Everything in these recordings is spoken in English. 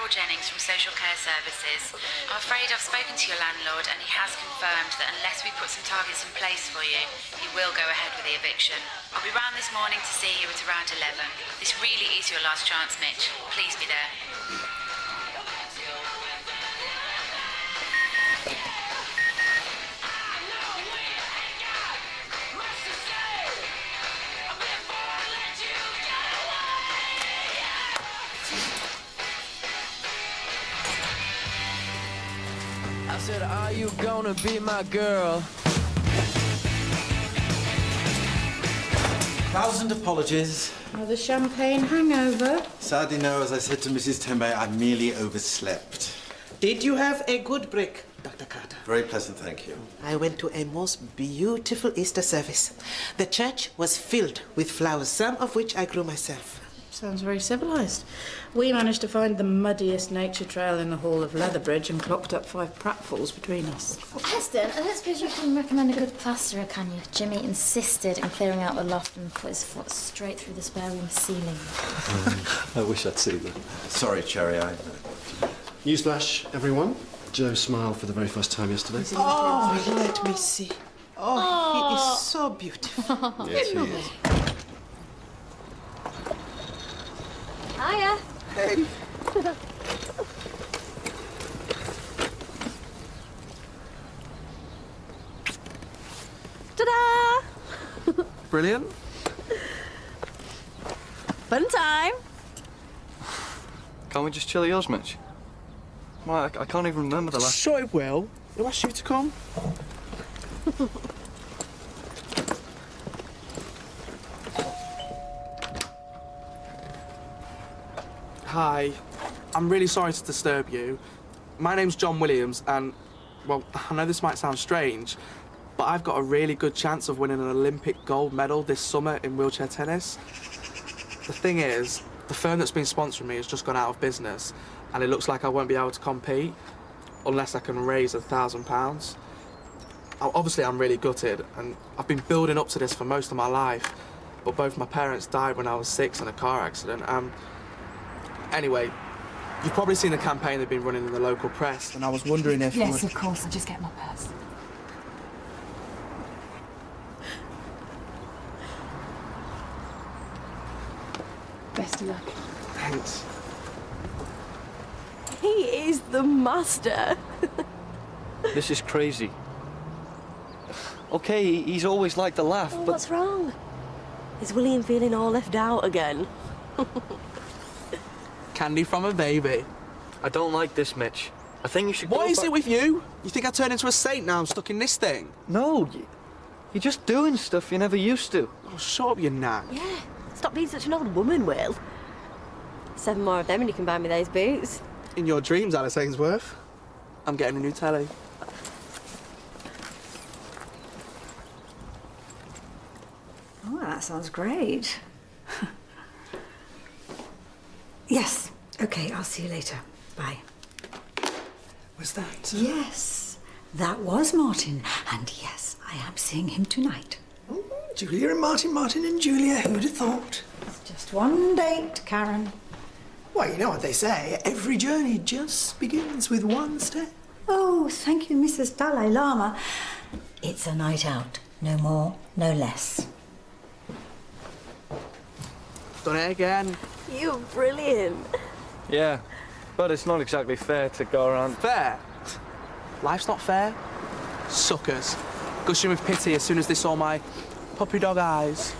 Jennings from Social Care Services. I'm afraid I've spoken to your landlord and he has confirmed that unless we put some targets in place for you, he will go ahead with the eviction. I'll be round this morning to see you at around 11. This really is your last chance, Mitch. Please be there. I said, are you gonna be my girl? 1,000 apologies. Another champagne hangover? Sadly, no. As I said to Mrs. Tembe, I merely overslept. Did you have a good break, Dr. Carter? Very pleasant, thank you. I went to a most beautiful Easter service. The church was filled with flowers, some of which I grew myself. Sounds very civilised. We managed to find the muddiest nature trail in the Hall of Leatherbridge and clocked up 5 pratfalls between us. Heston, I don't suppose you can recommend a good plasterer, can you? Jimmy insisted in clearing out the loft and put his foot straight through the spare room ceiling. I wish I'd seen that. Sorry, Cherry, Newsflash, everyone. Joe smiled for the very first time yesterday. Oh, let me see. Oh, he is so beautiful. Yes, he is. Hiya. Hey. Ta-da! Brilliant. Fun time. Can't we just chill at yours, Mitch? Well, I can't even remember the last... Sure it will. Who asked you to come? Hi. I'm really sorry to disturb you. My name's John Williams and, well, I know this might sound strange, but I've got a really good chance of winning an Olympic gold medal this summer in wheelchair tennis. The thing is, the firm that's been sponsoring me has just gone out of business and it looks like I won't be able to compete unless I can raise £1,000. Obviously, I'm really gutted and I've been building up to this for most of my life, but both my parents died when I was 6 in a car accident. Anyway, you've probably seen the campaign they've been running in the local press, and I was wondering if... Yes, of course. I'll just get my purse. Best of luck. Thanks. He is the master. This is crazy. OK, he's always liked to laugh, Oh, but... what's wrong? Is William feeling all left out again? Candy from a baby. I don't like this, Mitch. I think you should What go is back... it with you? You think I turned into a saint now I'm stuck in this thing? No, you're just doing stuff you never used to. Oh, shut up, you nag. Yeah. Stop being such an old woman, Will. 7 more of them and you can buy me those boots. In your dreams, Alice Ainsworth. I'm getting a new telly. Oh, that sounds great. Yes. OK, I'll see you later. Bye. Was that... Yes, that was Martin. And yes, I am seeing him tonight. Oh, Julia and Martin, Martin and Julia, who'd have thought? It's just one date, Karen. Well, you know what they say. Every journey just begins with one step. Oh, thank you, Mrs. Dalai Lama. It's a night out. No more, no less. Done it again. You're brilliant. Yeah, but it's not exactly fair to go around... Fair? Life's not fair. Suckers. Gushing with pity as soon as they saw my puppy dog eyes.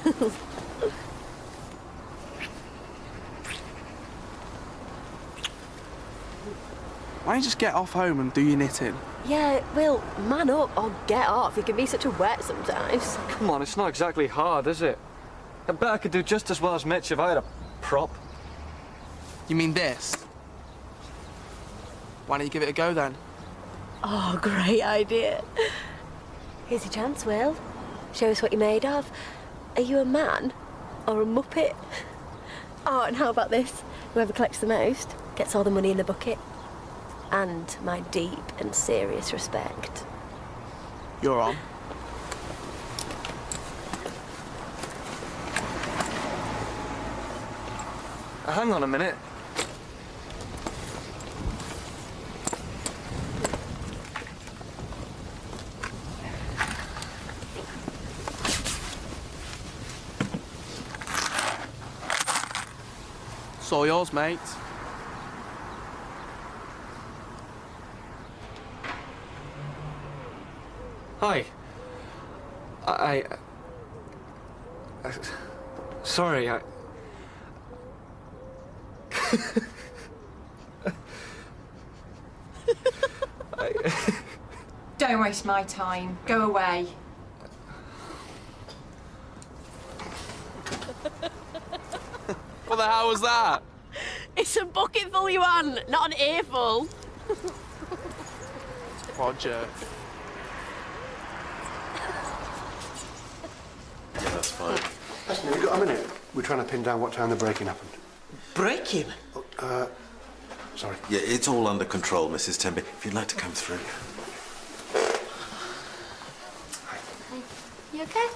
Why don't you just get off home and do your knitting? Yeah, Will, man up or get off. You can be such a wet sometimes. Come on, it's not exactly hard, is it? I bet I could do just as well as Mitch if I had a prop. You mean this? Why don't you give it a go then? Oh, great idea. Here's your chance, Will. Show us what you're made of. Are you a man or a muppet? Oh, and how about this? Whoever collects the most gets all the money in the bucket. And my deep and serious respect. You're on. Hang on a minute. It's all yours, mate. Hi. I sorry, Don't waste my time. Go away. What the hell was that? It's a bucketful, you want, not an earful. Roger. Yeah, that's fine. Listen, have you got a minute? We're trying to pin down what time the break-in happened. Break-in? Sorry. Yeah, it's all under control, Mrs. Temby. If you'd like to come through. You okay?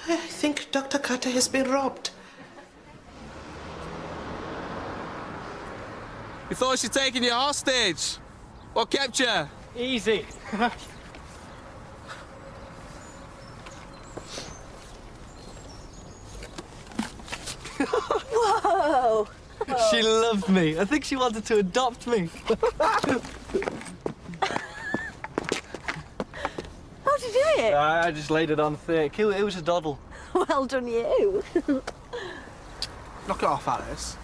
I think Dr. Carter has been robbed. We thought she'd taken you hostage. What kept you? easy. Whoa! She loved me. I think she wanted to adopt me. How'd you do it? I just laid it on thick. It was a doddle. Well done, you. Knock it off, Alice.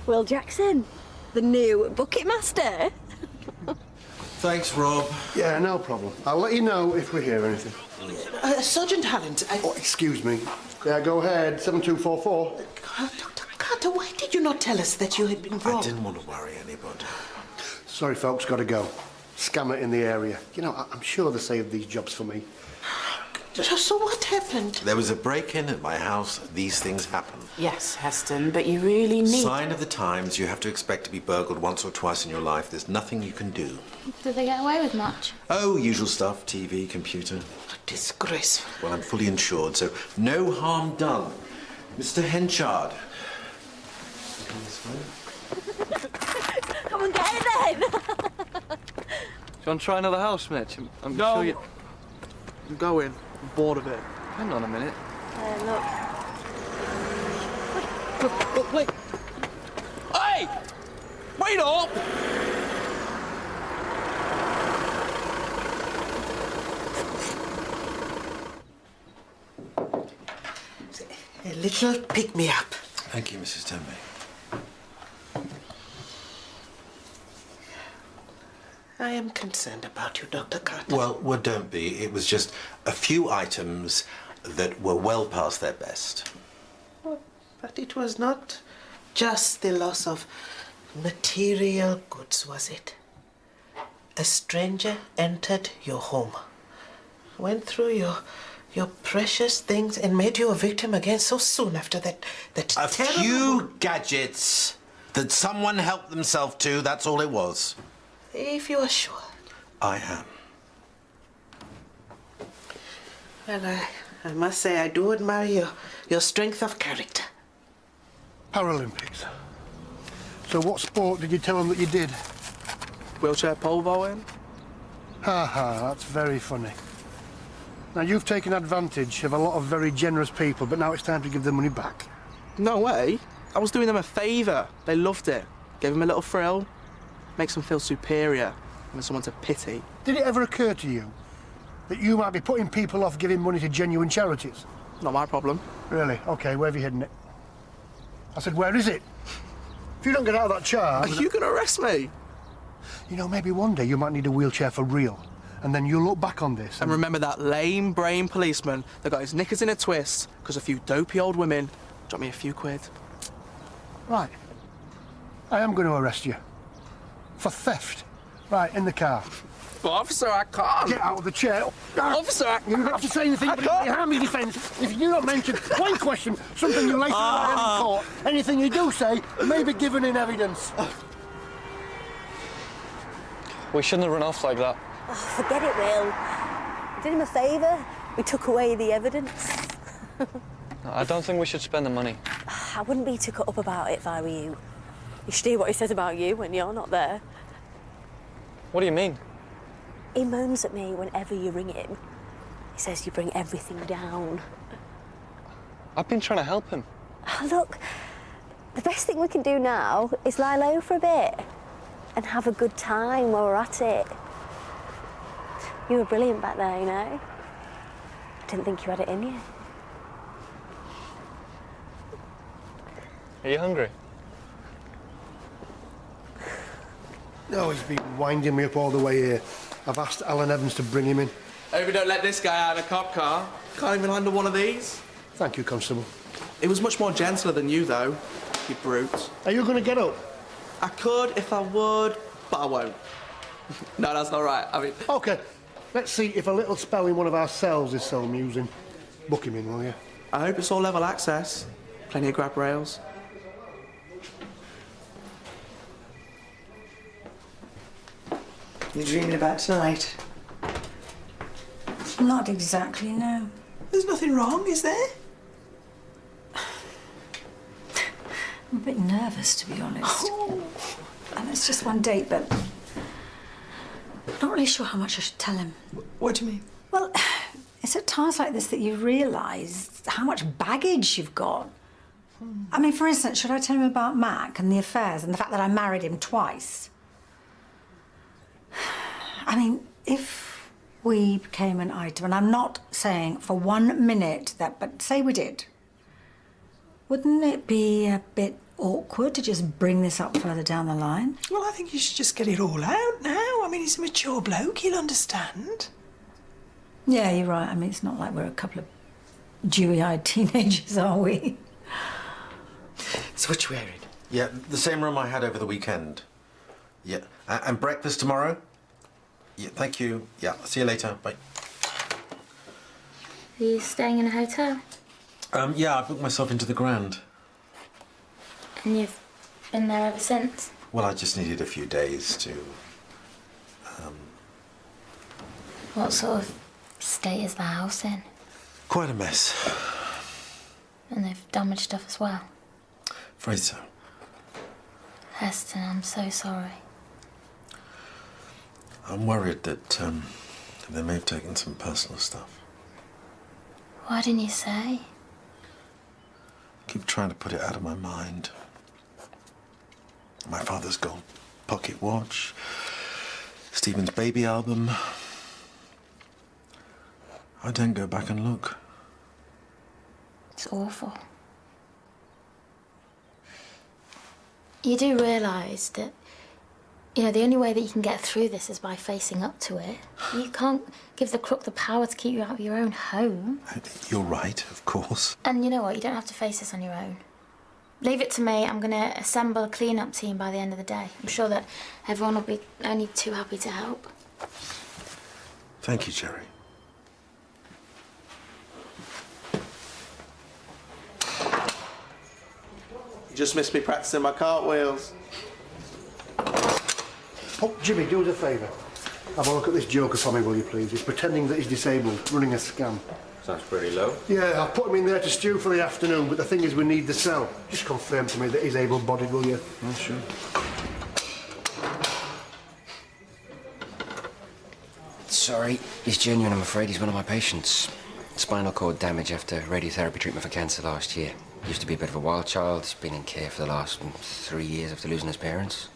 Will Jackson, the new bucket master. Thanks, Rob. Yeah, no problem. I'll let you know if we hear anything. Sergeant Halland, Oh, excuse me. Yeah, go ahead. 7244. Dr. Carter, why did you not tell us that you had been I robbed? didn't want to worry anybody. Sorry, folks, got to go. Scammer in the area. You know, I'm sure they saved these jobs for me. So what happened? There was a break-in at my house. These things happen. Yes, Heston, but you really need... Sign of the times. You have to expect to be burgled once or twice in your life. There's nothing you can do. Did they get away with much? Oh, usual stuff. TV, computer. Disgraceful. Well, I'm fully insured, so no harm done. Mr. Henchard. Come this way. Come and get it then. Do you want to try another house, Mitch? I'm No. sure you... I'm going. I'm bored of it. Hang on a minute. Look. Look, wait. Hey! Wait up! A little pick-me-up. Thank you, Mrs. Temby. I am concerned about you, Dr. Carter. Well, don't be. It was just a few items that were well past their best. But it was not just the loss of material goods, was it? A stranger entered your home, went through your precious things and made you a victim again so soon after that A terrible... few gadgets that someone helped themselves to, that's all it was. If you are sure. I am. Well, I must say I do admire your strength of character. Paralympics. So what sport did you tell them that you did? Wheelchair pole vaulting? Ha ha, that's very funny. Now, you've taken advantage of a lot of very generous people, but now it's time to give them money back. No way. I was doing them a favour. They loved it. Gave them a little thrill. Makes them feel superior when someone to pity. Did it ever occur to you that you might be putting people off giving money to genuine charities? Not my problem. Really? OK, where have you hidden it? I said, where is it? If you don't get out of that charge... Are you going to arrest me? You know, maybe one day you might need a wheelchair for real. And then you'll look back on this And remember that lame brain policeman that got his knickers in a twist because a few dopey old women dropped me a few quid. Right. I am going to arrest you. For theft. Right, in the car. But officer, I can't. Get out of the chair. Officer, You don't have to say anything, but in your harm your defence. If you do not mention one question, something you later rely on in court, anything you do say may be given in evidence. We shouldn't have run off like that. Oh, forget it, Will. We did him a favour. We took away the evidence. I don't think we should spend the money. I wouldn't be too cut up about it if I were you. You should hear what he says about you when you're not there. What do you mean? He moans at me whenever you ring him. He says you bring everything down. I've been trying to help him. Oh, look, the best thing we can do now is lie low for a bit and have a good time while we're at it. You were brilliant back there, you know. I didn't think you had it in you. Are you hungry? No, he's been winding me up all the way here. I've asked Alan Evans to bring him in. I hope you don't let this guy out in a cop car. Can't even handle one of these. Thank you, Constable. It was much more gentler than you, though, you brute. Are you going to get up? I could if I would, but I won't. No, that's not right. I mean... OK, let's see if a little spell in one of our cells is so amusing. Book him in, will you? I hope it's all level access. Plenty of grab rails. You dreaming about tonight? Not exactly, no. There's nothing wrong, is there? I'm a bit nervous, to be honest. Oh. And it's just one date, but I'm not really sure how much I should tell him. What do you mean? Well, it's at times like this that you realise how much baggage you've got. I mean, for instance, should I tell him about Mac and the affairs and the fact that I married him twice? I mean, if we became an item, and I'm not saying for 1 minute that, but say we did, wouldn't it be a bit awkward to just bring this up further down the line? Well, I think you should just get it all out now. I mean, he's a mature bloke, he'll understand. Yeah, you're right. I mean, it's not like we're a couple of dewy-eyed teenagers, are we? So what you wearing? Yeah, the same room I had over the weekend. Yeah, and breakfast tomorrow? Yeah, thank you. Yeah, see you later. Bye. Are you staying in a hotel? Yeah, I booked myself into the Grand. And you've been there ever since? Well, I just needed a few days to... What sort of state is the house in? Quite a mess. And they've damaged stuff as well? Afraid so. Heston, I'm so sorry. I'm worried that they may have taken some personal stuff. Why didn't you say? I keep trying to put it out of my mind. My father's gold pocket watch, Stephen's baby album. I don't go back and look. It's awful. You do realise that, you know, the only way that you can get through this is by facing up to it. You can't give the crook the power to keep you out of your own home. You're right, of course. And you know what? You don't have to face this on your own. Leave it to me. I'm going to assemble a clean-up team by the end of the day. I'm sure that everyone will be only too happy to help. Thank you, Jerry. You just missed me practicing my cartwheels. Oh, Jimmy, do us a favour. Have a look at this joker for me, will you please? He's pretending that he's disabled, running a scam. Sounds pretty low. Yeah, I'll put him in there to stew for the afternoon, but the thing is we need the cell. Just confirm to me that he's able-bodied, will you? Oh, sure. Sorry, he's genuine, I'm afraid. He's one of my patients. Spinal cord damage after radiotherapy treatment for cancer last year. Used to be a bit of a wild child. He's been in care for the last 3 years after losing his parents.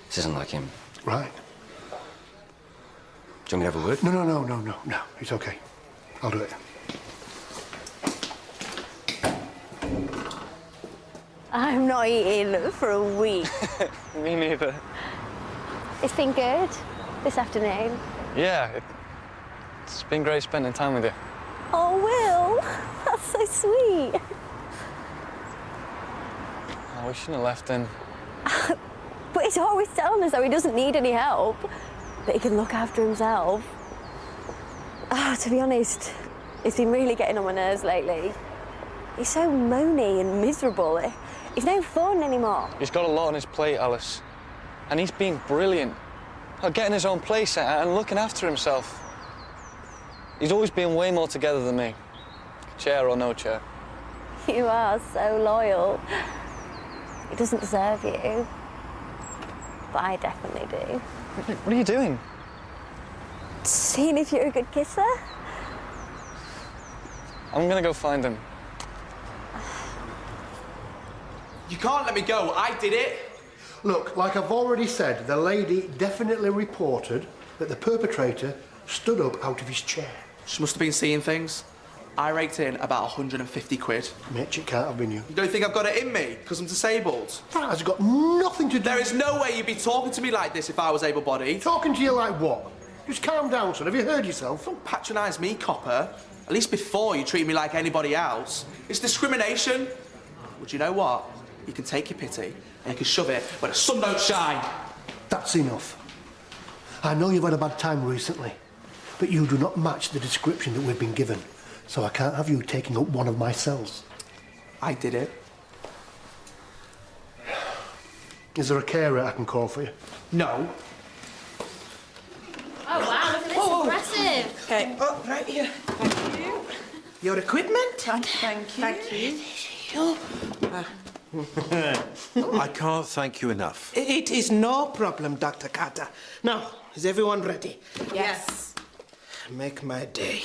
This isn't like him. Right. Do you want me to have a word? No. It's okay. I'll do it. I'm not eating for a week. Me neither. It's been good this afternoon. Yeah, it's been great spending time with you. Oh, Will, that's so sweet. Oh, we shouldn't have left him. But he's always telling us that he doesn't need any help, that he can look after himself. To be honest, it's been really getting on my nerves lately. He's so moany and miserable. He's no fun anymore. He's got a lot on his plate, Alice. And he's been brilliant. Getting his own place and looking after himself. He's always been way more together than me. Chair or no chair. You are so loyal. He doesn't deserve you. But I definitely do. What are you doing? Seeing if you're a good kisser. I'm gonna go find him. You can't let me go. I did it. Look, like I've already said, the lady definitely reported that the perpetrator stood up out of his chair. She must have been seeing things. I raked in about 150 quid. Mitch, it can't have been you. You don't think I've got it in me because I'm disabled? That has got nothing to do... There is no way you'd be talking to me like this if I was able-bodied. Talking to you like what? Just calm down, son. Have you heard yourself? Don't patronise me, copper. At least before you treat me like anybody else. It's discrimination. But you know what? You can take your pity and you can shove it where the sun don't shine. That's enough. I know you've had a bad time recently, but you do not match the description that we've been given. So I can't have you taking up one of my cells. I did it. Is there a carer I can call for you? No. Oh, wow, look at this. Impressive. Okay. Oh, right here. Thank you. Your equipment. Thank you. Thank you. I can't thank you enough. It is no problem, Dr. Carter. Now, is everyone ready? Yes. Make my day.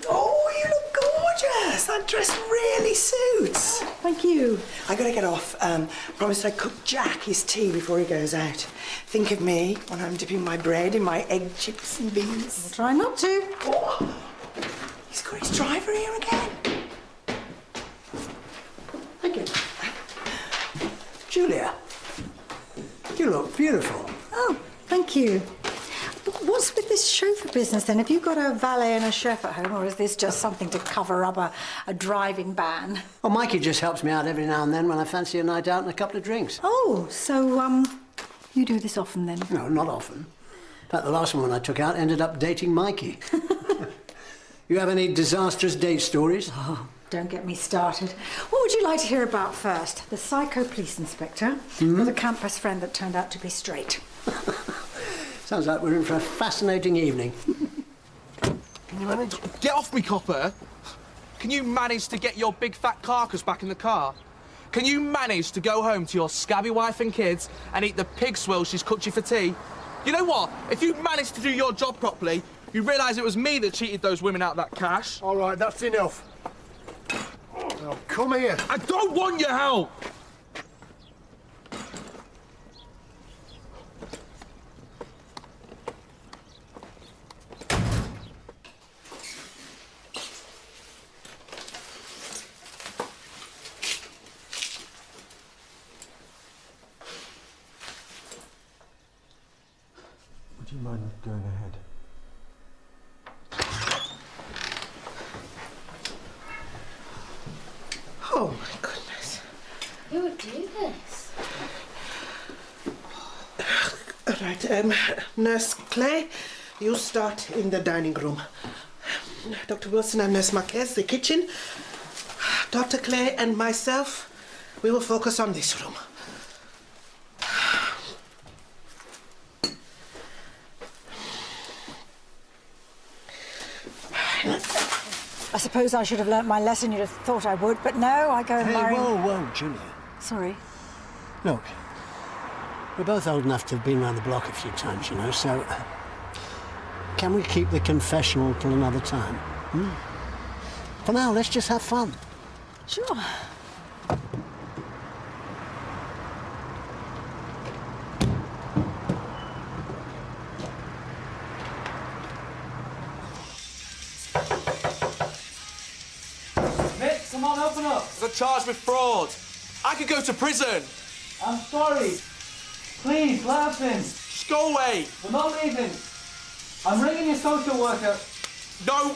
Oh, you look gorgeous. That dress really suits. Thank you. I gotta get off. Promised I'd cook Jack his tea before he goes out. Think of me when I'm dipping my bread in my egg, chips and beans. I'll try not to. Oh, he's got his driver here again. Thank you. Julia, you look beautiful. Oh, thank you. What's with this chauffeur business then? Have you got a valet and a chef at home, or is this just something to cover up a driving ban? Well, Mikey just helps me out every now and then when I fancy a night out and a couple of drinks. Oh, so, you do this often then? No, not often. In fact, the last one I took out ended up dating Mikey. You have any disastrous date stories? Oh, don't get me started. What would you like to hear about first? The psycho police inspector or the campus friend that turned out to be straight? Sounds like we're in for a fascinating evening. Can you manage? Get off me, copper. Can you manage to get your big fat carcass back in the car? Can you manage to go home to your scabby wife and kids and eat the pig swill she's cooked you for tea? You know what? If you managed to do your job properly, you realise it was me that cheated those women out of that cash. All right, that's enough. Now, come here. I don't want your help! Would you mind going ahead? Oh, my goodness. Who would do this? All right, Nurse Clay, you start in the dining room. Dr. Wilson and Nurse Marquez, the kitchen. Dr. Clay and myself, we will focus on this room. I suppose I should have learnt my lesson. You'd have thought I would, but no, I go and marry... Whoa, Julia. Sorry. Look, we're both old enough to have been around the block a few times, you know, so... can we keep the confessional till another time? For now, let's just have fun. Sure. Nick, come on, open up. They're charged with fraud. I could go to prison. I'm sorry. Please, let us in. Just go away. We're not leaving. I'm ringing your social worker. No.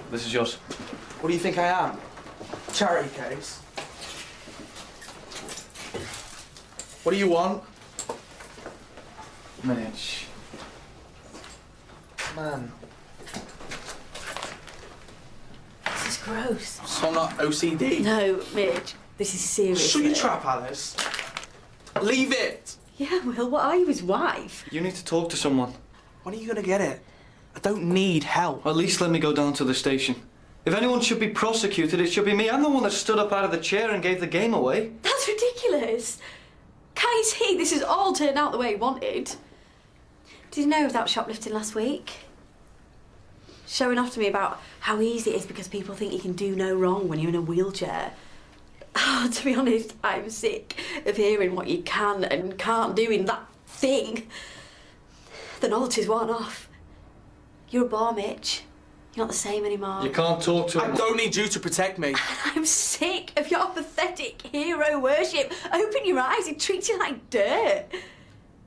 This is yours. What do you think I am? Charity case? What do you want? Mitch. Man. This is gross. So I'm not OCD. No, Midge, this is serious. Shut your trap, Alice. Leave it. Yeah, well, what are you, his wife? You need to talk to someone. When are you gonna get it? I don't need help. At least let me go down to the station. If anyone should be prosecuted, it should be me. I'm the one that stood up out of the chair and gave the game away. That's ridiculous. Can't you see this has all turned out the way he wanted? Did you know about shoplifting last week? Showing off to me about how easy it is because people think you can do no wrong when you're in a wheelchair. Oh, to be honest, I'm sick of hearing what you can and can't do in that thing. The novelty's worn off. You're a bore, Mitch. You're not the same anymore. You can't talk to him. I don't need you to protect me. I'm sick of your pathetic hero worship. Open your eyes, he treats you like dirt.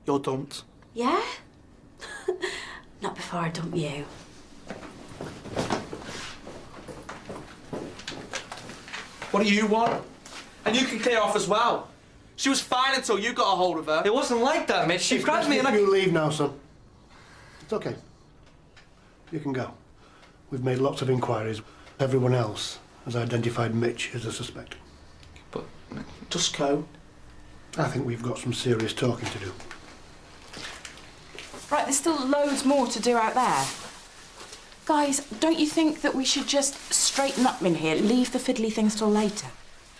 You're dumped. Yeah? Not before I dump you. What do you want? And you can clear off as well. She was fine until you got a hold of her. It wasn't like that, Mitch. She grabbed me and I... You leave now, son. It's okay. You can go. We've made lots of inquiries. Everyone else has identified Mitch as a suspect. But just go. I think we've got some serious talking to do. Right, there's still loads more to do out there. Guys, don't you think that we should just straighten up in here, leave the fiddly things till later?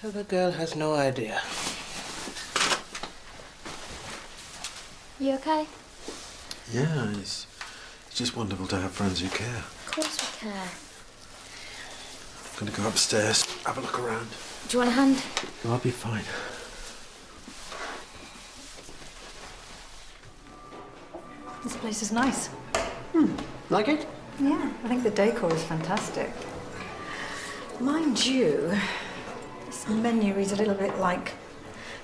The girl has no idea. You okay? Yeah, it's just wonderful to have friends who care. Of course we care. I'm gonna go upstairs, have a look around. Do you want a hand? I'll be fine. This place is nice. Like it? Yeah, I think the decor is fantastic. Mind you, this menu reads a little bit like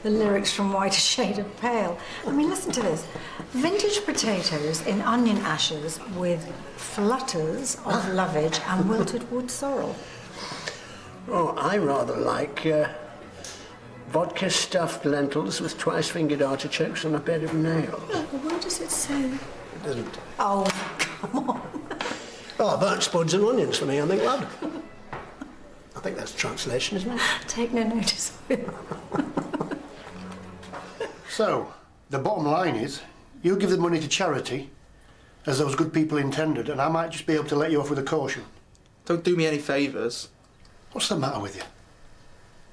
the lyrics from White a Shade of Pale. I mean, listen to this. Vintage potatoes in onion ashes with flutters of lovage and wilted wood sorrel. Oh, I rather like vodka stuffed lentils with twice-fingered artichokes on a bed of nails. Oh, where does it say? It doesn't. Oh, come on. Oh, burnt spuds and onions for me, I think, lad. I think that's translation, isn't it? Take no notice of it. So, the bottom line is, you give the money to charity, as those good people intended, and I might just be able to let you off with a caution. Don't do me any favours. What's the matter with you?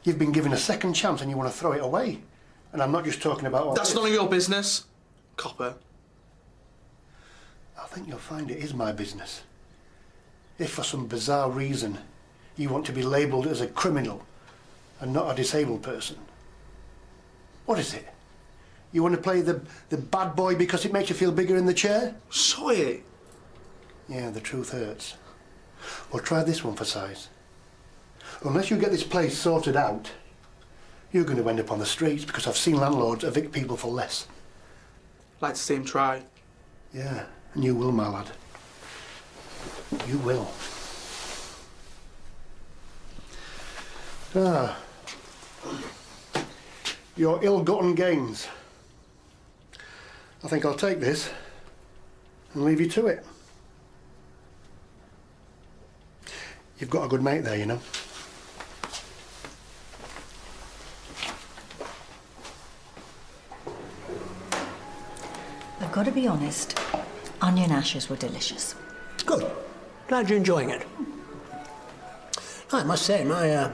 You've been given a second chance and you want to throw it away. And I'm not just talking about all That's this. none of your business, copper. I think you'll find it is my business. If for some bizarre reason you want to be labelled as a criminal and not a disabled person. What is it? You want to play the bad boy because it makes you feel bigger in the chair? Sorry. Yeah, the truth hurts. Well, try this one for size. Unless you get this place sorted out, you're going to end up on the streets because I've seen landlords evict people for less. Like to see him try. Yeah, and you will, my lad. You will. Ah. Your ill-gotten gains. I think I'll take this and leave you to it. You've got a good mate there, you know. I've got to be honest, onion ashes were delicious. Good. Glad you're enjoying it. I must say, my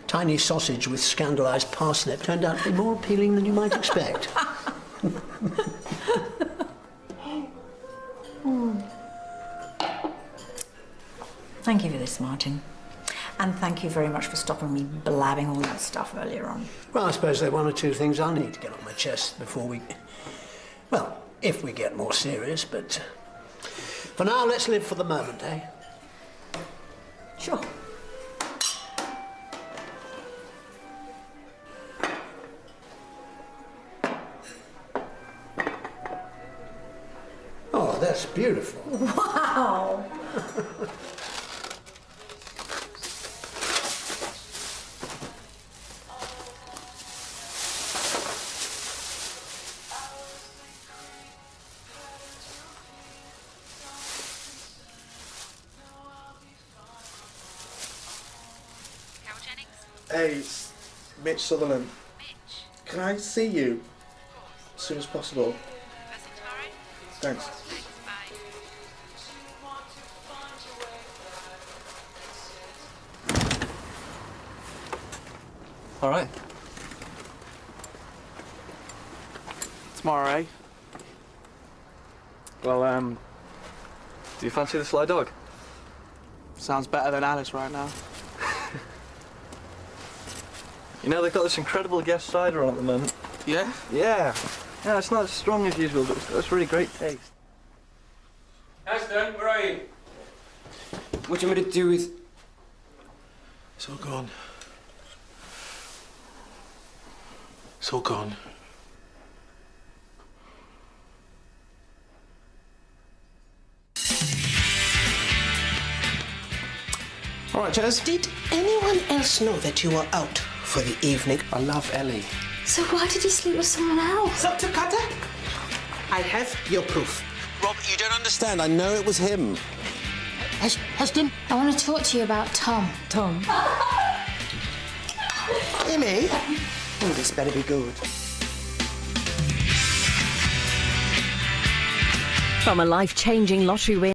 tiny sausage with scandalised parsnip turned out to be more appealing than you might expect. Thank you for this, Martin. And thank you very much for stopping me blabbing all that stuff earlier on. Well, I suppose there are one or two things I need to get off my chest before we... Well, if we get more serious, but... For now, let's live for the moment, eh? Sure. Oh, that's beautiful. Wow! Hey, it's Mitch Sutherland. Mitch? Can I see you as soon as possible? First thing tomorrow? Thanks. Thanks, bye. All right. Tomorrow, eh? Well, do you fancy the sly dog? Sounds better than Alice right now. You know, they've got this incredible guest cider on at the moment. Yeah? Yeah. Yeah, it's not as strong as usual, but it's really great taste. Aston, where are you? What do you want me to do with... It's all gone. It's all gone. All right, Jazz. Did anyone else know that you were out for the evening? I love Ellie. So why did you sleep with someone else? Dr. Carter, I have your proof. Rob, you don't understand. I know it was him. Heston? I want to talk to you about Tom. Tom? Amy? Oh, this better be good. From a life-changing lottery win